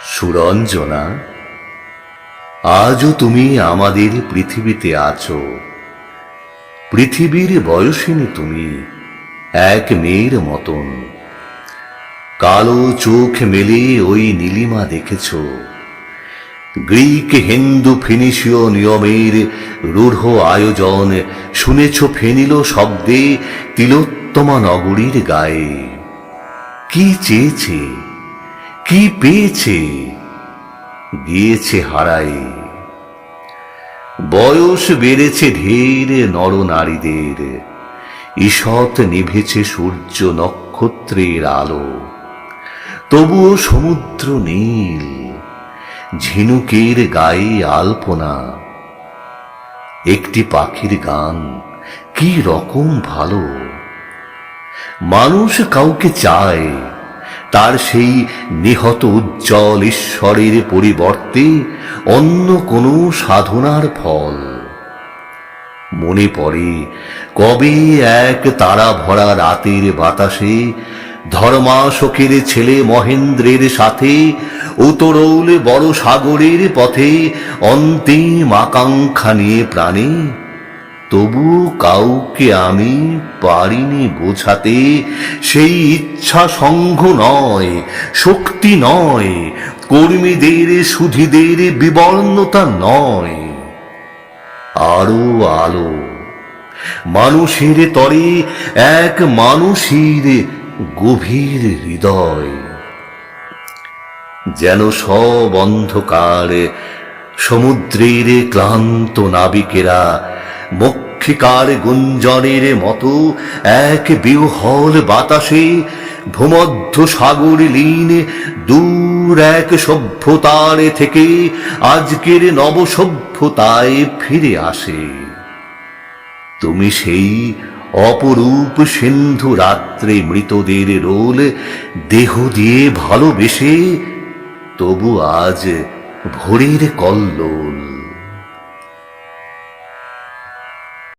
সুরঞ্জনা, আজও তুমি আমাদের পৃথিবীতে আছো। পৃথিবীর বয়সিনী তুমি, এক মেয়ের মতন। কালো চোখ মেলে ওই নীলিমা দেখেছ। গ্রিক হিন্দু ফিনিশীয় নিয়মের রূঢ় আয়োজন শুনেছ ফেনিল শব্দে তিলোত্তমা নগরীর গায়ে। কি চেয়েছে, কি পেয়েছে, গিয়েছে হারায়। বয়স বেড়েছে ঢের নরনারীদের, ঈষৎ নিভেছে সূর্য নক্ষত্রের আলো। তবুও সমুদ্র নীল, ঝিনুকের গায়ে আলপনা। একটি পাখির গান কি রকম ভালো। মানুষ কাউকে চায়, তার সেই নিহত উজ্জ্বল ঈশ্বরের পরিবর্তে অন্য কোনো সাধনার ফল। মনে পড়ে কবে এক তারা ভরা রাতের বাতাসে ধর্মাশোকের ছেলে মহেন্দ্রের সাথে উতরৌল বড় সাগরের পথে অন্তিম আকাঙ্ক্ষা নিয়ে প্রাণে। তবু কাউকে আমি পারিনি বোঝাতে, সেই ইচ্ছা সংঘ নয়, শক্তি নয়, কর্মীদের সুধীদের বিবর্ণতা নয়। আরো আলো, মানুষের তরে এক মানুষের গভীর হৃদয়। যেন সব অন্ধকার সমুদ্রের ক্লান্ত নাবিকেরা মক্ষিকার গুঞ্জনের মতো এক বিহ্বল বাতাসে ভূমধ্য সাগর লীন দূর এক সভ্যতার থেকে আজকের নব সভ্যতায় ফিরে আসে। তুমি সেই অপরূপ সিন্ধু রাত্রে মৃতদের রোল দেহ দিয়ে ভালোবেসে, তবু আজ ভোরের কল্লোল।